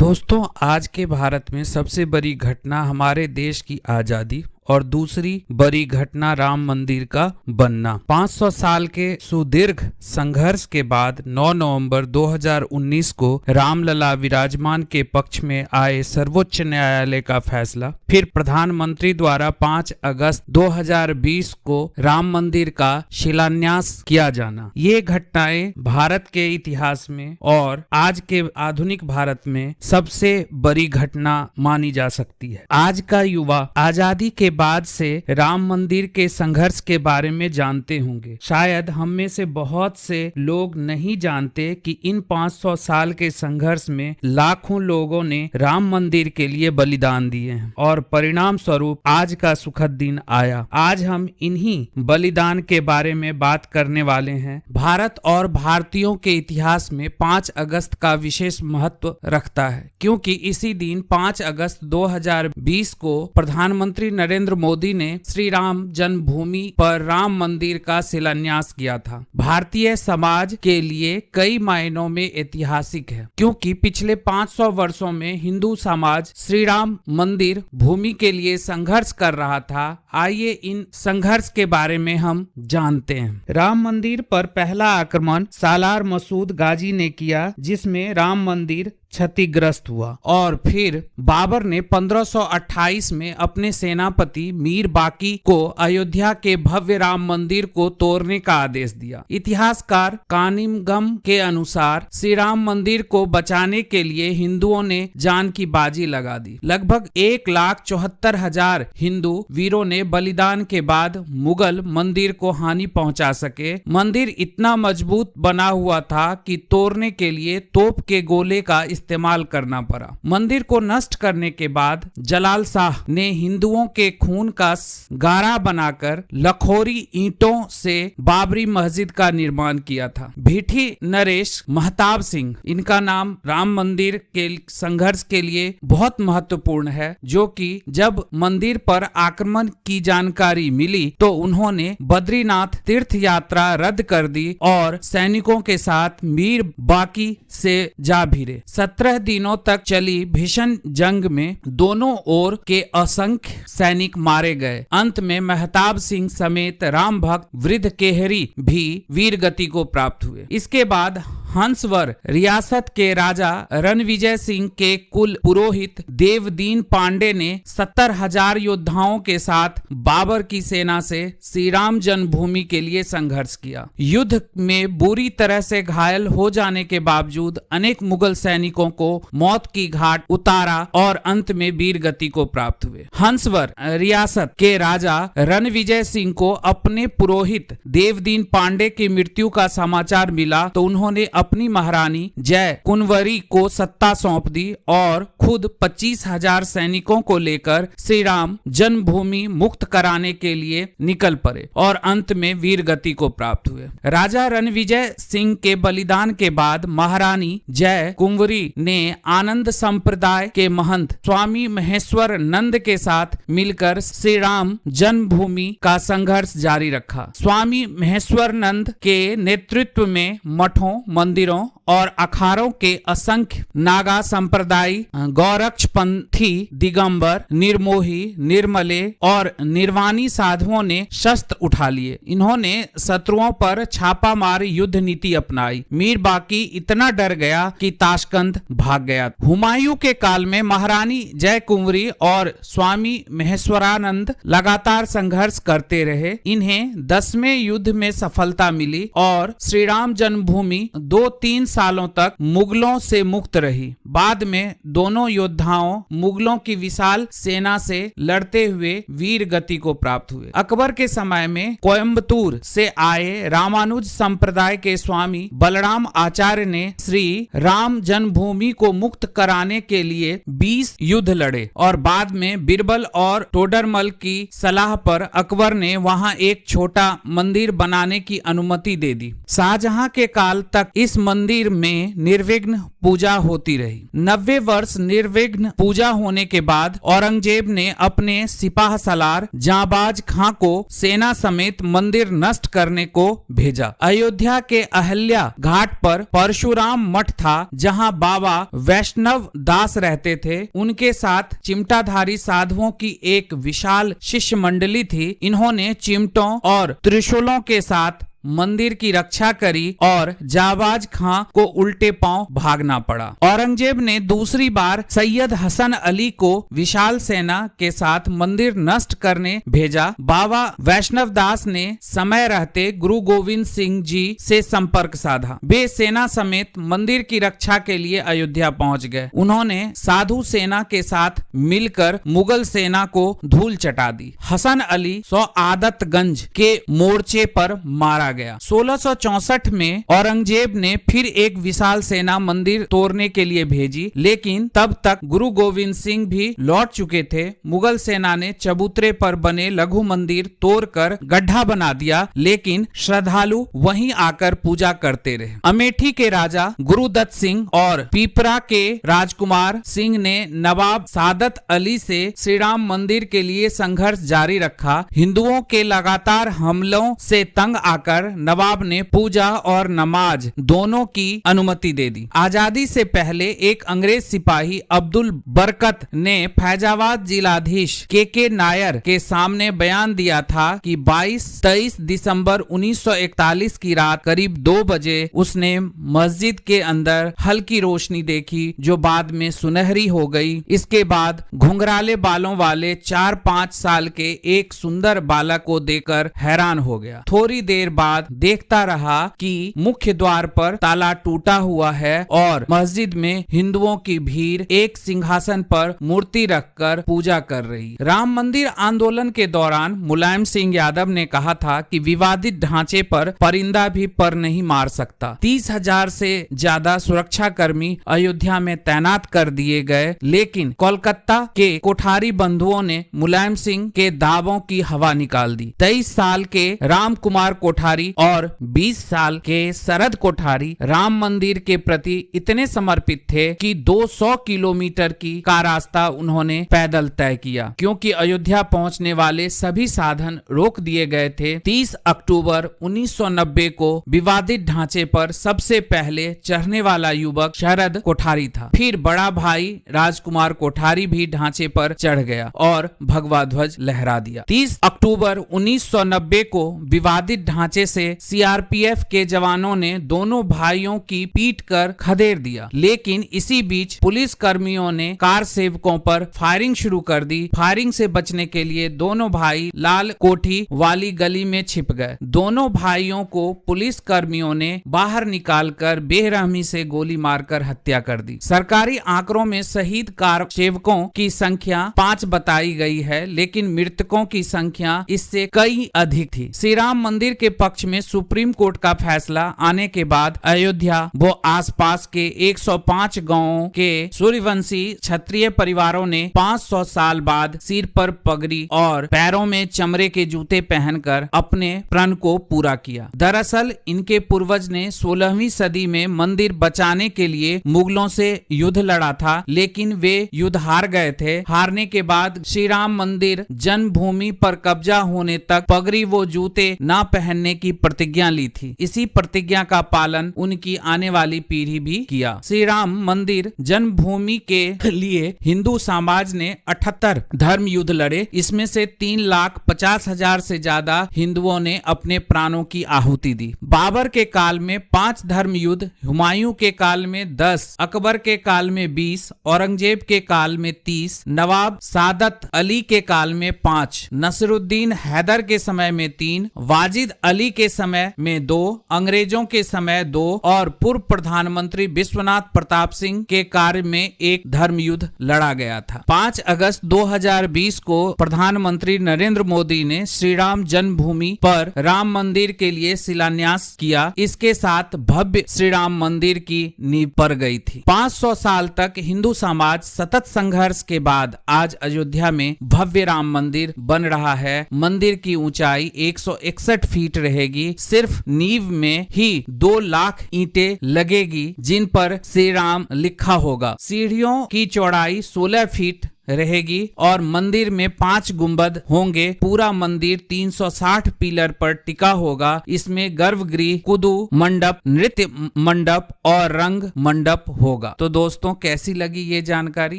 दोस्तों, आज के भारत में सबसे बड़ी घटना हमारे देश की आजादी और दूसरी बड़ी घटना राम मंदिर का बनना। 500 साल के सुदीर्घ संघर्ष के बाद 9 नवंबर 2019 को रामलला विराजमान के पक्ष में आए सर्वोच्च न्यायालय का फैसला, फिर प्रधानमंत्री द्वारा 5 अगस्त 2020 को राम मंदिर का शिलान्यास किया जाना, ये घटनाएं भारत के इतिहास में और आज के आधुनिक भारत में सबसे बड़ी घटना मानी जा सकती है। आज का युवा आजादी के बाद से राम मंदिर के संघर्ष के बारे में जानते होंगे। शायद हम में से बहुत से लोग नहीं जानते कि इन 500 साल के संघर्ष में लाखों लोगों ने राम मंदिर के लिए बलिदान दिए हैं और परिणाम स्वरूप आज का सुखद दिन आया। आज हम इन्हीं बलिदान के बारे में बात करने वाले हैं। भारत और भारतीयों के इतिहास में 5 अगस्त का विशेष महत्व रखता है, क्योंकि इसी दिन 5 अगस्त 2020 को प्रधानमंत्री नरेंद्र मोदी ने श्री राम जन्मभूमि पर राम मंदिर का शिलान्यास किया था। भारतीय समाज के लिए कई मायनों में ऐतिहासिक है, क्योंकि पिछले 500 वर्षों में हिंदू समाज श्री राम मंदिर भूमि के लिए संघर्ष कर रहा था। आइए इन संघर्ष के बारे में हम जानते हैं। राम मंदिर पर पहला आक्रमण सालार मसूद गाजी ने किया, जिसमें राम मंदिर क्षतिग्रस्त हुआ और फिर बाबर ने 1528 में अपने सेनापति मीर बाकी को अयोध्या के भव्य राम मंदिर को तोड़ने का आदेश दिया। इतिहासकार कानिमगम के अनुसार श्री राम मंदिर को बचाने के लिए हिंदुओं ने जान की बाजी लगा दी। लगभग 1,74,000 हिंदू वीरों ने बलिदान के बाद मुगल मंदिर को हानि पहुंचा सके। मंदिर इतना मजबूत बना हुआ था कि तोड़ने के लिए तोप के गोले का इस्तेमाल करना पड़ा। मंदिर को नष्ट करने के बाद जलाल शाह ने हिंदुओं के खून का गारा बनाकर लखोरी ईंटों से बाबरी मस्जिद का निर्माण किया था। भीठी नरेश महताब सिंह, इनका नाम राम मंदिर के संघर्ष के लिए बहुत महत्वपूर्ण है, जो कि जब मंदिर पर आक्रमण की जानकारी मिली तो उन्होंने बद्रीनाथ तीर्थ यात्रा रद्द कर दी और सैनिकों के साथ मीर बाकी से जा भिड़े। 17 दिनों तक चली भीषण जंग में दोनों ओर के असंख्य सैनिक मारे गए। अंत में महताब सिंह समेत राम भक्त वृद्ध केहरी भी वीरगति को प्राप्त हुए। इसके बाद हंसवर रियासत के राजा रणविजय सिंह के कुल पुरोहित देवदीन पांडे ने 70,000 योद्धाओं के साथ बाबर की सेना से श्री राम जन्मभूमि के लिए संघर्ष किया। युद्ध में बुरी तरह से घायल हो जाने के बावजूद अनेक मुगल सैनिकों को मौत की घाट उतारा और अंत में वीरगति को प्राप्त हुए। हंसवर रियासत के राजा रणविजय सिंह को अपने पुरोहित देवदीन पांडे की मृत्यु का समाचार मिला तो उन्होंने अपनी महारानी जय कुंवरी को सत्ता सौंप दी और खुद 25,000 सैनिकों को लेकर श्री राम जन्मभूमि मुक्त कराने के लिए निकल पड़े और अंत में वीरगति को प्राप्त हुए। राजा रणविजय सिंह के बलिदान के बाद महारानी जय कुंवरी ने आनंद संप्रदाय के महंत स्वामी महेश्वर नंद के साथ मिलकर श्री राम जन्मभूमि का संघर्ष जारी रखा। स्वामी महेश्वर नंद के नेतृत्व में मठों, मंदिरों और अखाड़ों के असंख्य नागा संप्रदाय, गौरक्षपंथी, दिगंबर, निर्मोही, निर्मले और निर्वाणी साधुओं ने शस्त्र उठा लिए। इन्होंने शत्रुओं पर छापामार युद्ध नीति अपनाई। मीर बाकी इतना डर गया कि ताशकंद भाग गया। हुमायूं के काल में महारानी जय कुंवरी और स्वामी महेश्वरानंद लगातार संघर्ष करते रहे। इन्हें 10वें युद्ध में सफलता मिली और श्री राम जन्मभूमि 2-3 सालों तक मुगलों से मुक्त रही। बाद में दोनों योद्धाओं मुगलों की विशाल सेना से लड़ते हुए वीर गति को प्राप्त हुए। अकबर के समय में कोयम्बतूर से आए रामानुज संप्रदाय के स्वामी बलराम आचार्य ने श्री राम जन्मभूमि को मुक्त कराने के लिए 20 युद्ध लड़े और बाद में बिरबल और टोडरमल की सलाह पर अकबर ने वहां एक छोटा मंदिर बनाने की अनुमति दे दी। शाहजहां के काल तक इस मंदिर मंदिर में निर्विघ्न पूजा होती रही। 90 वर्ष निर्विघ्न पूजा होने के बाद औरंगजेब ने अपने सिपाह सालार जांबाज खां को सेना समेत मंदिर नष्ट करने को भेजा। अयोध्या के अहिल्या घाट पर परशुराम मठ था, जहां बाबा वैष्णव दास रहते थे। उनके साथ चिमटाधारी साधुओं की एक विशाल शिष्य मंडली थी। इन्होंने चिमटों और त्रिशूलों के साथ मंदिर की रक्षा करी और जाबाज खां को उल्टे पांव भागना पड़ा। औरंगजेब ने दूसरी बार सैयद हसन अली को विशाल सेना के साथ मंदिर नष्ट करने भेजा। बाबा वैष्णव दास ने समय रहते गुरु गोविंद सिंह जी से संपर्क साधा। वे सेना समेत मंदिर की रक्षा के लिए अयोध्या पहुंच गए। उन्होंने साधु सेना के साथ मिलकर मुगल सेना को धूल चटा दी। हसन अली सौआदतगंज के मोर्चे पर मारा गया। 1664 में औरंगजेब ने फिर एक विशाल सेना मंदिर तोड़ने के लिए भेजी, लेकिन तब तक गुरु गोविंद सिंह भी लौट चुके थे। मुगल सेना ने चबूतरे पर बने लघु मंदिर तोड़कर गड्ढा बना दिया, लेकिन श्रद्धालु वहीं आकर पूजा करते रहे। अमेठी के राजा गुरुदत्त सिंह और पीपरा के राजकुमार सिंह ने नवाब सादत अली से श्री राम मंदिर के लिए संघर्ष जारी रखा। हिंदुओं के लगातार हमलों से तंग आकर नवाब ने पूजा और नमाज दोनों की अनुमति दे दी। आजादी से पहले एक अंग्रेज सिपाही अब्दुल बरकत ने फैजाबाद जिलाधीश के नायर के सामने बयान दिया था कि 22-23 दिसंबर 1941 की रात करीब 2 बजे उसने मस्जिद के अंदर हल्की रोशनी देखी, जो बाद में सुनहरी हो गई। इसके बाद घुंघराले बालों वाले 4-5 साल के एक सुंदर बालक को देखकर हैरान हो गया। थोड़ी देर बाद देखता रहा कि मुख्य द्वार पर ताला टूटा हुआ है और मस्जिद में हिंदुओं की भीड़ एक सिंहासन पर मूर्ति रखकर पूजा कर रही। राम मंदिर आंदोलन के दौरान मुलायम सिंह यादव ने कहा था कि विवादित ढांचे पर परिंदा भी पर नहीं मार सकता। 30,000 से ज्यादा सुरक्षा कर्मी अयोध्या में तैनात कर दिए गए, लेकिन कोलकाता के कोठारी बंधुओं ने मुलायम सिंह के दावों की हवा निकाल दी। 23 साल के राम कुमार कोठारी और 20 साल के शरद कोठारी राम मंदिर के प्रति इतने समर्पित थे कि 200 किलोमीटर का रास्ता उन्होंने पैदल तय किया, क्योंकि अयोध्या पहुंचने वाले सभी साधन रोक दिए गए थे। 30 अक्टूबर 1990 को विवादित ढांचे पर सबसे पहले चढ़ने वाला युवक शरद कोठारी था। फिर बड़ा भाई राजकुमार कोठारी भी ढांचे पर चढ़ गया और भगवा ध्वज लहरा दिया। 30 अक्टूबर 1990 को विवादित ढांचे से सीआरपीएफ के जवानों ने दोनों भाइयों की पीट कर खदेड़ दिया, लेकिन इसी बीच पुलिस कर्मियों ने कार सेवकों पर फायरिंग शुरू कर दी। फायरिंग से बचने के लिए दोनों भाई लाल कोठी वाली गली में छिप गए। दोनों भाइयों को पुलिस कर्मियों ने बाहर निकालकर बेरहमी से गोली मारकर हत्या कर दी। सरकारी आंकड़ों में शहीद कार सेवकों की संख्या 5 बताई गई है, लेकिन मृतकों की संख्या इससे कई अधिक थी। श्री राम मंदिर के पक्ष में सुप्रीम कोर्ट का फैसला आने के बाद अयोध्या व आसपास के 105 गांवों के सूर्यवंशी क्षत्रिय परिवारों ने 500 साल बाद सिर पर पगड़ी और पैरों में चमड़े के जूते पहनकर अपने प्रण को पूरा किया। दरअसल इनके पूर्वज ने 16वीं सदी में मंदिर बचाने के लिए मुगलों से युद्ध लड़ा था, लेकिन वे युद्ध हार गए थे। हारने के बाद श्री राम मंदिर जन्मभूमि पर कब्जा होने तक पगड़ी व जूते न पहनने की प्रतिज्ञा ली थी। इसी प्रतिज्ञा का पालन उनकी आने वाली पीढ़ी भी किया। श्री राम मंदिर जन्मभूमि के लिए हिंदू समाज ने 78 धर्म युद्ध लड़े। इसमें से 3,50,000 से ज्यादा हिंदुओं ने अपने प्राणों की आहुति दी। बाबर के काल में 5 धर्म युद्ध, हुमायूं के काल में 10, अकबर के काल में 20, औरंगजेब के काल में 30, नवाब सादत अली के काल में 5, नसरुद्दीन हैदर के समय में 3, वाजिद अली के समय में 2, अंग्रेजों के समय 2 और पूर्व प्रधानमंत्री विश्वनाथ प्रताप सिंह के कार्य में एक धर्म युद्ध लड़ा गया था। 5 अगस्त 2020 को प्रधानमंत्री नरेंद्र मोदी ने श्री राम जन्मभूमि पर राम मंदिर के लिए शिलान्यास किया। इसके साथ भव्य श्री राम मंदिर की नींव पड़ गई थी। 500 साल तक हिंदू समाज सतत संघर्ष के बाद आज अयोध्या में भव्य राम मंदिर बन रहा है। मंदिर की ऊंचाई 161 फीट रहेगी। रहेगी। सिर्फ नींव में ही 2 लाख ईंटें लगेगी जिन पर श्री राम लिखा होगा। सीढ़ियों की चौड़ाई 16 फीट रहेगी और मंदिर में 5 गुंबद होंगे। पूरा मंदिर 360 पिलर पर टिका होगा। इसमें गर्भगृह, कुदू मंडप, नृत्य मंडप और रंग मंडप होगा। तो दोस्तों, कैसी लगी ये जानकारी?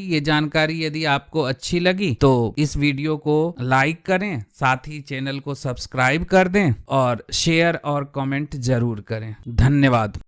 ये जानकारी यदि आपको अच्छी लगी तो इस वीडियो को लाइक करें, साथ ही चैनल को सब्सक्राइब कर दें और शेयर और कमेंट जरूर करें। धन्यवाद।